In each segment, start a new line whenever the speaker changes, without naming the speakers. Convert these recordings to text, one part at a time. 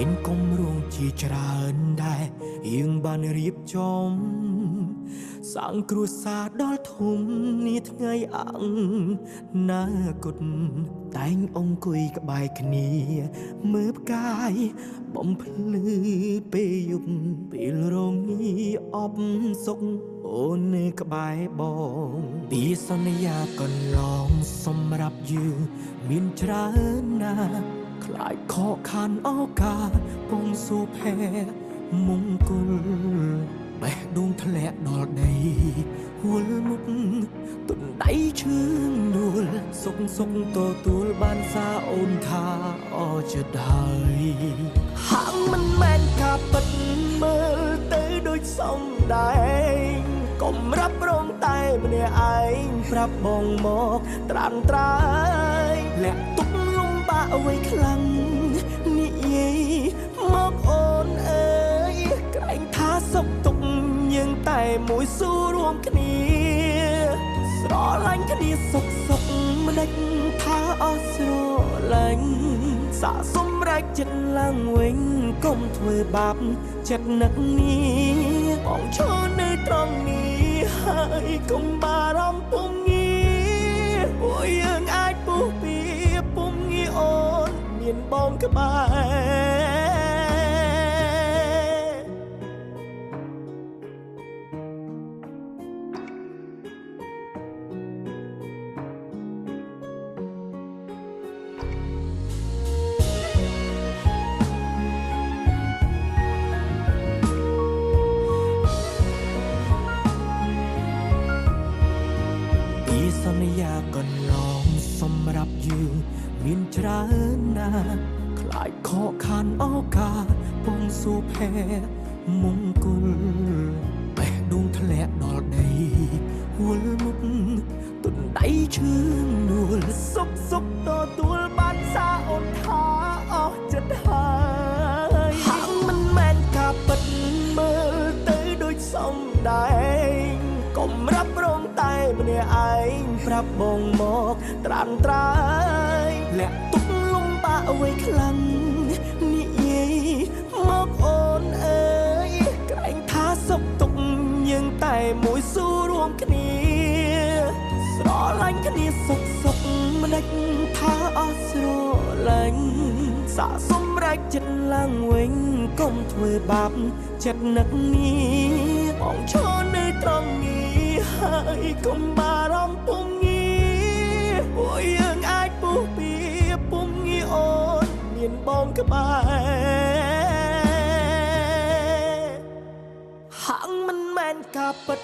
មានគម្រោងជាច្រើនដែរយើងបានរៀបចំសាងគ្រួសារដល់ធំនាថ្ងៃអង្គណាគតតែងអង្គុយក្បែរគ្នាមើលផ្កាយបំភ្លឺពេលយប់ពេលរងាអបសុខអូននៅក្បែរបងពីសន្យាកន្លងសម្រាប់យើងមានច្រើនណាស់ខ្លាចខកខានឱកាសពងសុភ័ក្រមង្គលបេះដូងធ្លាក់ដល់ដីហួលមុខទុនដៃឈឺនួលសុកទទួលបានសារអូនថាអចិត្តហើយហាងមិនមែនការពិតមើលទៅដូចសំដែងកុំរាប់រងតែម្នាក់ឯងប្រាប់បងមកត្រាំត្រាយលាក់ទុកលំបាកអ្វីខ្លាំងនិយាយមកអូនអើយក្រែងថាសុខទុកយើងតែមួយស៊ូរួមគ្នាស្រឡាញ់គ្នាសុខមិនដេចថាអស់ស្រឡាញ់សាកសម្រេចចិត្តឡើងវិញកុំធ្វើបាបចិត្តនឹកនេះបងឈរនៅត្រង់នេះហើយកុំបារម្ភពុំងារពួកយើងអាចពុះពីពុំងារអូនមានបងក្បែរសន្យាកន្លងសម្រាប់យើងមានច្រើនណាស់ខ្លាចខកខានឱកាសពងសុភ័ក្រមង្គលបេះដូងធ្លាក់ដល់ដីហួលមុខទុនដៃឈឺនួលសុកទទួលបានសារអូនថាអស់ចិត្តហើយហាងមិនមែនការពិតមើលទៅដូចសំដែងកុំរាប់រងតែម្នាក់ឯងប្រាប់បងមកត្រាំត្រាយលាក់ទុកលំបាកអ្វីខ្លាំងនិយាយមកអូនអើយក្រែងថាសុខទុកយើងតែមួយស៊ូរួមគ្នាស្រឡាញ់គ្នាសុខមិនដេចថាអស់ស្រឡាញ់សាកសម្រេចចិត្តឡើងវិញកុំធ្វើបាបចិត្តនឹកនេះបងឈរនៅត្រង់នេះហើយកុំបារម្ភពុំងារពួកយើងអាចពុះពីពុំងារអូនមានបងក្បែរហាងមិនមែនការពិត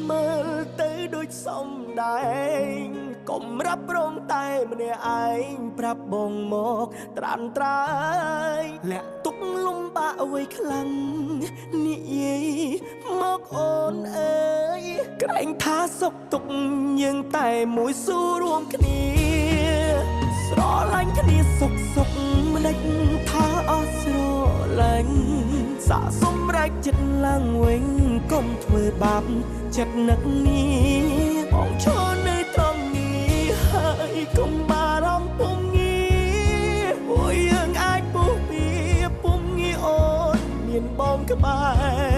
មើលទៅដូចសំដែងកុំរាប់រងតែម្នាក់ឯងប្រាប់បងមកត្រាំត្រាយលាក់ទុកលំបាកអ្វីខ្លាំងនិយាយមកអូនអើយក្រែងថាសុខទុកយើងតែមួយស៊ូរួមគ្នាស្រឡាញ់គ្នាសុខមិនដេចថាអស់ស្រឡាញ់សាកសម្រេចចិត្តឡើងវិញកុំធ្វើបាបចិត្តនឹកនេះបងឈរនៅត្រង់នេះហើយកុំបារម្ភពុំងារពួកយើងអាចពុះពីពុំងារអូនមានបងក្បែរ